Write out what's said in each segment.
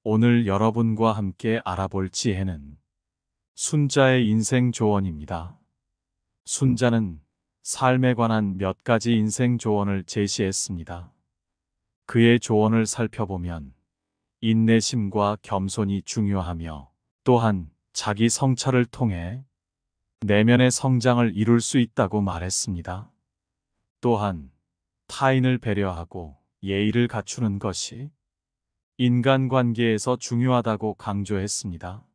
오늘 여러분과 함께 알아볼 지혜는 순자의 인생 조언입니다. 순자는 삶에 관한 몇 가지 인생 조언을 제시했습니다. 그의 조언을 살펴보면 인내심과 겸손이 중요하며 또한 자기 성찰을 통해 내면의 성장을 이룰 수 있다고 말했습니다. 또한 타인을 배려하고 예의를 갖추는 것이 인간관계에서 중요하다고 강조했습니다.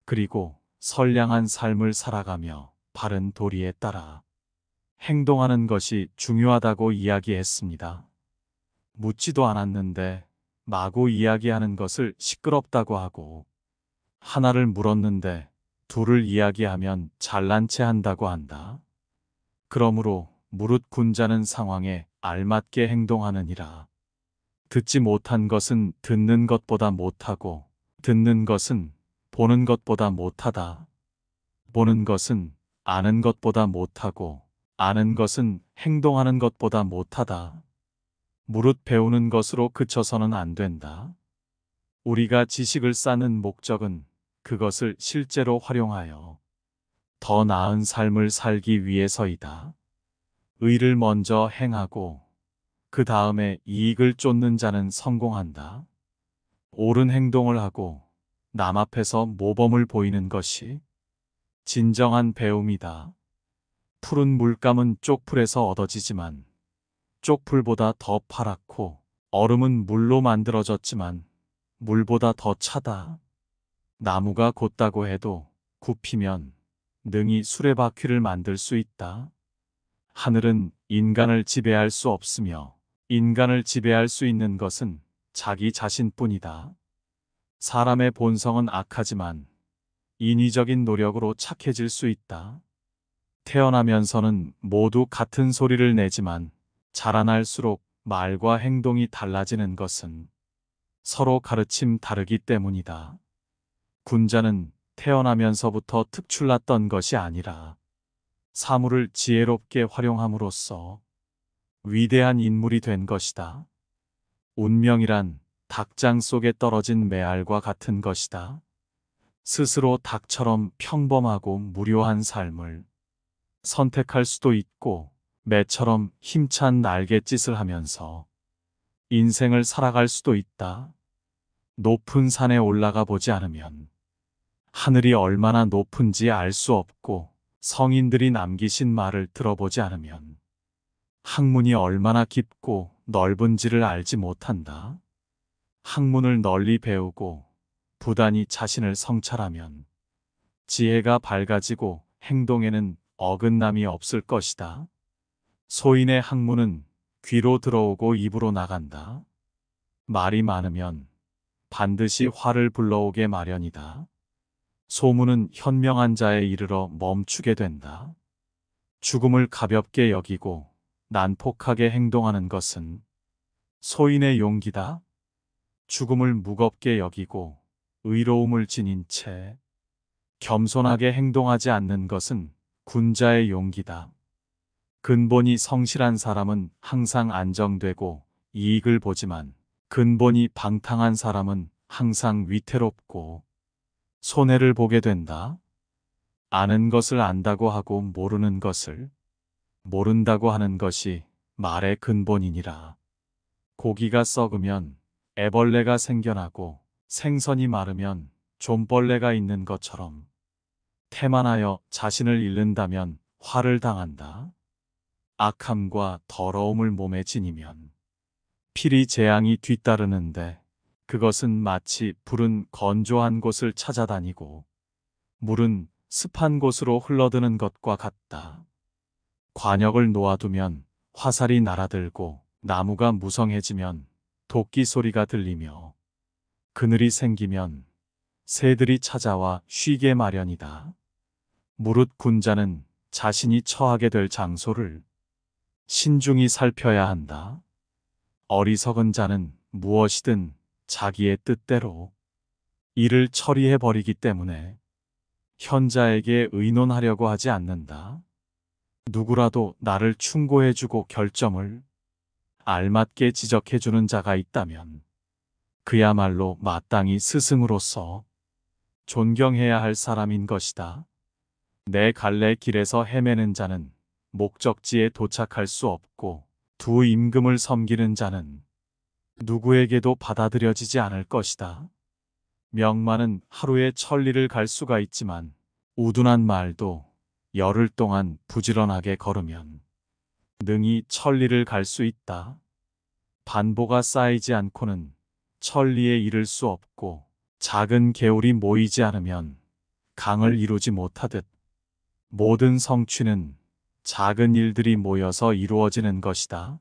그리고 선량한 삶을 살아가며 바른 도리에 따라 행동하는 것이 중요하다고 이야기했습니다. 묻지도 않았는데 마구 이야기하는 것을 시끄럽다고 하고, 하나를 물었는데 둘을 이야기하면 잘난 체 한다고 한다. 그러므로 무릇 군자는 상황에 알맞게 행동하느니라. 듣지 못한 것은 듣는 것보다 못하고, 듣는 것은 보는 것보다 못하다. 보는 것은 아는 것보다 못하고, 아는 것은 행동하는 것보다 못하다. 무릇 배우는 것으로 그쳐서는 안 된다. 우리가 지식을 쌓는 목적은 그것을 실제로 활용하여 더 나은 삶을 살기 위해서이다. 의를 먼저 행하고 그 다음에 이익을 쫓는 자는 성공한다. 옳은 행동을 하고 남 앞에서 모범을 보이는 것이 진정한 배움이다. 푸른 물감은 쪽풀에서 얻어지지만 쪽풀보다 더 파랗고, 얼음은 물로 만들어졌지만 물보다 더 차다. 나무가 곧다고 해도 굽히면 능히 수레바퀴를 만들 수 있다. 하늘은 인간을 지배할 수 없으며 인간을 지배할 수 있는 것은 자기 자신뿐이다. 사람의 본성은 악하지만 인위적인 노력으로 착해질 수 있다. 태어나면서는 모두 같은 소리를 내지만 자라날수록 말과 행동이 달라지는 것은 서로 가르침 다르기 때문이다. 군자는 태어나면서부터 특출났던 것이 아니라 사물을 지혜롭게 활용함으로써 위대한 인물이 된 것이다. 운명이란 닭장 속에 떨어진 메알과 같은 것이다. 스스로 닭처럼 평범하고 무료한 삶을 선택할 수도 있고, 매처럼 힘찬 날갯짓을 하면서 인생을 살아갈 수도 있다. 높은 산에 올라가 보지 않으면 하늘이 얼마나 높은지 알 수 없고, 성인들이 남기신 말을 들어보지 않으면 학문이 얼마나 깊고 넓은지를 알지 못한다. 학문을 널리 배우고 부단히 자신을 성찰하면 지혜가 밝아지고 행동에는 어긋남이 없을 것이다. 소인의 학문은 귀로 들어오고 입으로 나간다. 말이 많으면 반드시 화를 불러오게 마련이다. 소문은 현명한 자에 이르러 멈추게 된다. 죽음을 가볍게 여기고 난폭하게 행동하는 것은 소인의 용기다. 죽음을 무겁게 여기고 의로움을 지닌 채 겸손하게 행동하지 않는 것은 군자의 용기다. 근본이 성실한 사람은 항상 안정되고 이익을 보지만, 근본이 방탕한 사람은 항상 위태롭고 손해를 보게 된다. 아는 것을 안다고 하고 모르는 것을 모른다고 하는 것이 말의 근본이니라. 고기가 썩으면 애벌레가 생겨나고 생선이 마르면 좀벌레가 있는 것처럼 태만하여 자신을 잃는다면 화를 당한다. 악함과 더러움을 몸에 지니면 필히 재앙이 뒤따르는데, 그것은 마치 불은 건조한 곳을 찾아다니고 물은 습한 곳으로 흘러드는 것과 같다. 관역을 놓아두면 화살이 날아들고, 나무가 무성해지면 도끼 소리가 들리며, 그늘이 생기면 새들이 찾아와 쉬게 마련이다. 무릇 군자는 자신이 처하게 될 장소를 신중히 살펴야 한다. 어리석은 자는 무엇이든 자기의 뜻대로 일을 처리해 버리기 때문에 현자에게 의논하려고 하지 않는다. 누구라도 나를 충고해주고 결점을 알맞게 지적해주는 자가 있다면 그야말로 마땅히 스승으로서 존경해야 할 사람인 것이다. 내 갈래 길에서 헤매는 자는 목적지에 도착할 수 없고 두 임금을 섬기는 자는 누구에게도 받아들여지지 않을 것이다. 명마는 하루에 천리를 갈 수가 있지만 우둔한 말도 열흘 동안 부지런하게 걸으면 능히 천리를 갈 수 있다. 반보가 쌓이지 않고는 천리에 이를 수 없고 작은 개울이 모이지 않으면 강을 이루지 못하듯 모든 성취는 작은 일들이 모여서 이루어지는 것이다.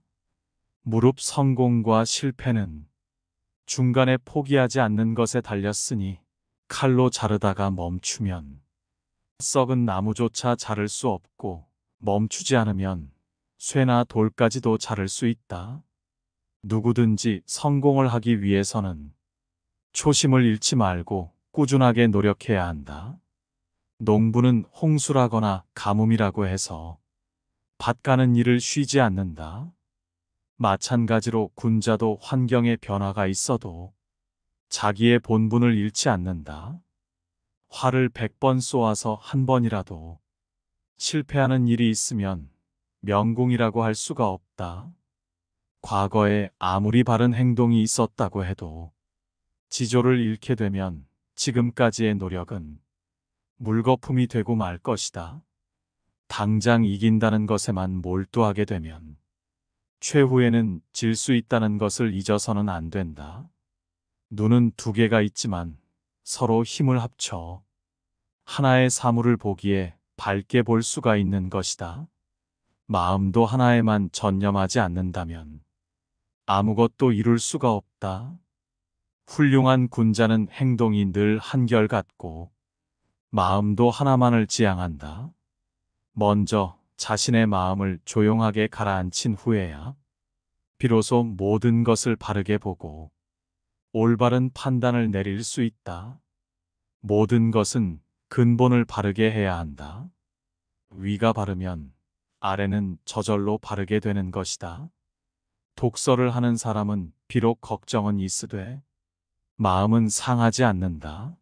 무릎 성공과 실패는 중간에 포기하지 않는 것에 달렸으니 칼로 자르다가 멈추면 썩은 나무조차 자를 수 없고 멈추지 않으면 쇠나 돌까지도 자를 수 있다. 누구든지 성공을 하기 위해서는 초심을 잃지 말고 꾸준하게 노력해야 한다. 농부는 홍수라거나 가뭄이라고 해서 밭 가는 일을 쉬지 않는다. 마찬가지로 군자도 환경의 변화가 있어도 자기의 본분을 잃지 않는다. 활을 100번 쏘아서 한 번이라도 실패하는 일이 있으면 명공이라고 할 수가 없다. 과거에 아무리 바른 행동이 있었다고 해도 지조를 잃게 되면 지금까지의 노력은 물거품이 되고 말 것이다. 당장 이긴다는 것에만 몰두하게 되면 최후에는 질 수 있다는 것을 잊어서는 안 된다. 눈은 두 개가 있지만 서로 힘을 합쳐 하나의 사물을 보기에 밝게 볼 수가 있는 것이다. 마음도 하나에만 전념하지 않는다면 아무것도 이룰 수가 없다. 훌륭한 군자는 행동이 늘 한결같고 마음도 하나만을 지향한다. 먼저 자신의 마음을 조용하게 가라앉힌 후에야 비로소 모든 것을 바르게 보고 올바른 판단을 내릴 수 있다. 모든 것은 근본을 바르게 해야 한다. 위가 바르면 아래는 저절로 바르게 되는 것이다. 독서를 하는 사람은 비록 걱정은 있으되 마음은 상하지 않는다.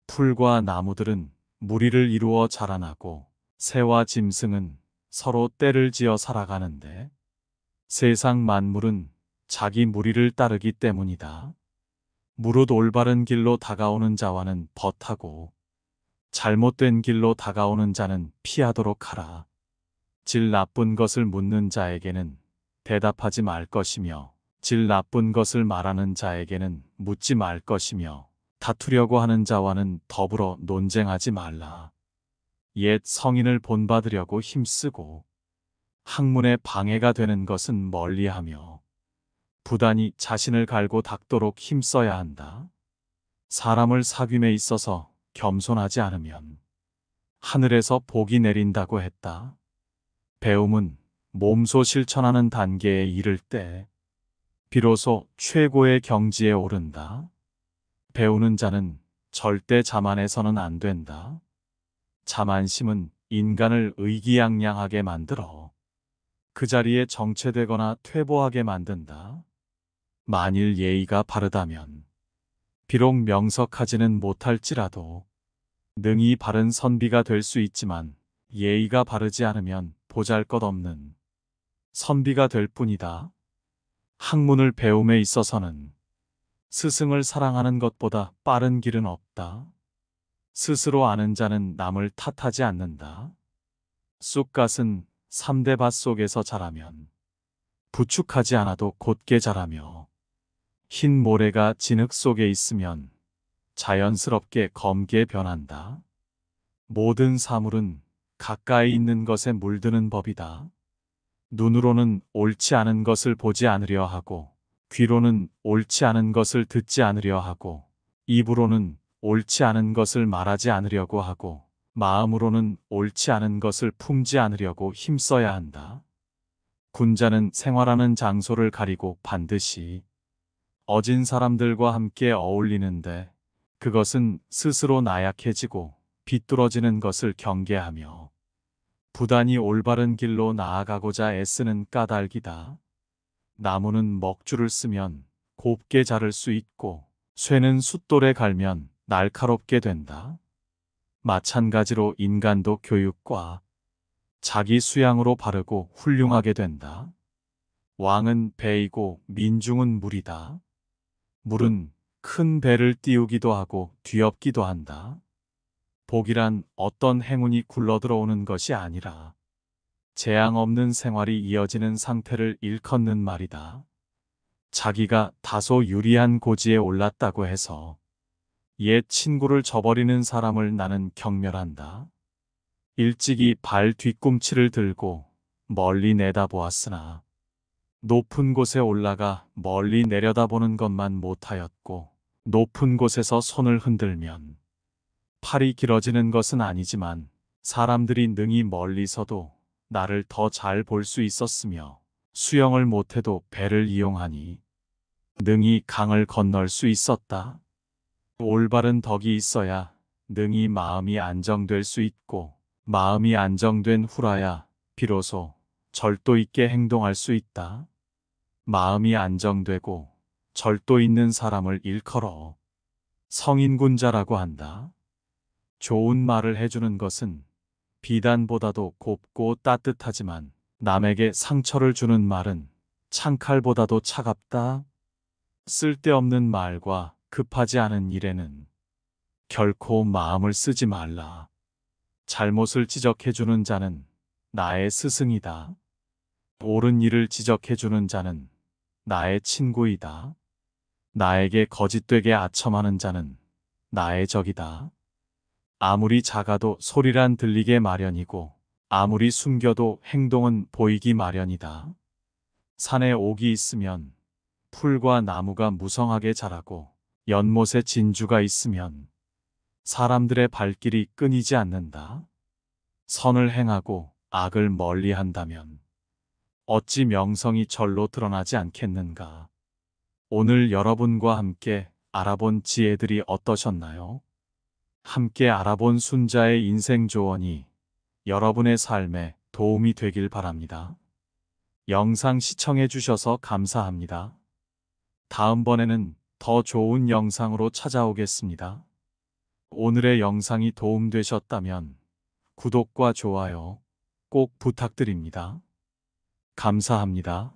풀과 나무들은 무리를 이루어 자라나고 새와 짐승은 서로 때를 지어 살아가는데 세상 만물은 자기 무리를 따르기 때문이다. 무릇 올바른 길로 다가오는 자와는 벗하고 잘못된 길로 다가오는 자는 피하도록 하라. 질 나쁜 것을 묻는 자에게는 대답하지 말 것이며 질 나쁜 것을 말하는 자에게는 묻지 말 것이며 다투려고 하는 자와는 더불어 논쟁하지 말라. 옛 성인을 본받으려고 힘쓰고 학문에 방해가 되는 것은 멀리하며 부단히 자신을 갈고 닦도록 힘써야 한다. 사람을 사귐에 있어서 겸손하지 않으면 하늘에서 복이 내린다고 했다. 배움은 몸소 실천하는 단계에 이를 때 비로소 최고의 경지에 오른다. 배우는 자는 절대 자만해서는 안 된다. 자만심은 인간을 의기양양하게 만들어 그 자리에 정체되거나 퇴보하게 만든다. 만일 예의가 바르다면 비록 명석하지는 못할지라도 능히 바른 선비가 될 수 있지만 예의가 바르지 않으면 보잘것없는 선비가 될 뿐이다. 학문을 배움에 있어서는 스승을 사랑하는 것보다 빠른 길은 없다. 스스로 아는 자는 남을 탓하지 않는다. 쑥갓은 3대 밭 속에서 자라면 부축하지 않아도 곧게 자라며 흰 모래가 진흙 속에 있으면 자연스럽게 검게 변한다. 모든 사물은 가까이 있는 것에 물드는 법이다. 눈으로는 옳지 않은 것을 보지 않으려 하고 귀로는 옳지 않은 것을 듣지 않으려 하고 입으로는 옳지 않은 것을 말하지 않으려고 하고 마음으로는 옳지 않은 것을 품지 않으려고 힘써야 한다. 군자는 생활하는 장소를 가리고 반드시 어진 사람들과 함께 어울리는데 그것은 스스로 나약해지고 비뚤어지는 것을 경계하며 부단히 올바른 길로 나아가고자 애쓰는 까닭이다. 나무는 먹줄을 쓰면 곱게 자를 수 있고 쇠는 숫돌에 갈면 날카롭게 된다. 마찬가지로 인간도 교육과 자기 수양으로 바르고 훌륭하게 된다. 왕은 배이고 민중은 물이다. 물은 큰 배를 띄우기도 하고 뒤엎기도 한다. 복이란 어떤 행운이 굴러들어오는 것이 아니라 재앙 없는 생활이 이어지는 상태를 일컫는 말이다. 자기가 다소 유리한 고지에 올랐다고 해서 옛 친구를 저버리는 사람을 나는 경멸한다. 일찍이 발 뒤꿈치를 들고 멀리 내다보았으나 높은 곳에 올라가 멀리 내려다보는 것만 못하였고 높은 곳에서 손을 흔들면 팔이 길어지는 것은 아니지만 사람들이 능히 멀리서도 나를 더 잘 볼 수 있었으며 수영을 못해도 배를 이용하니 능히 강을 건널 수 있었다. 올바른 덕이 있어야 능히 마음이 안정될 수 있고 마음이 안정된 후라야 비로소 절도 있게 행동할 수 있다. 마음이 안정되고 절도 있는 사람을 일컬어 성인군자라고 한다. 좋은 말을 해주는 것은 비단보다도 곱고 따뜻하지만 남에게 상처를 주는 말은 창칼보다도 차갑다. 쓸데없는 말과 급하지 않은 일에는 결코 마음을 쓰지 말라. 잘못을 지적해주는 자는 나의 스승이다. 옳은 일을 지적해주는 자는 나의 친구이다. 나에게 거짓되게 아첨하는 자는 나의 적이다. 아무리 작아도 소리란 들리게 마련이고 아무리 숨겨도 행동은 보이기 마련이다. 산에 옥이 있으면 풀과 나무가 무성하게 자라고 연못에 진주가 있으면 사람들의 발길이 끊이지 않는다. 선을 행하고 악을 멀리 한다면 어찌 명성이 절로 드러나지 않겠는가. 오늘 여러분과 함께 알아본 지혜들이 어떠셨나요? 함께 알아본 순자의 인생 조언이 여러분의 삶에 도움이 되길 바랍니다. 영상 시청해 주셔서 감사합니다. 다음번에는 더 좋은 영상으로 찾아오겠습니다. 오늘의 영상이 도움되셨다면 구독과 좋아요 꼭 부탁드립니다. 감사합니다.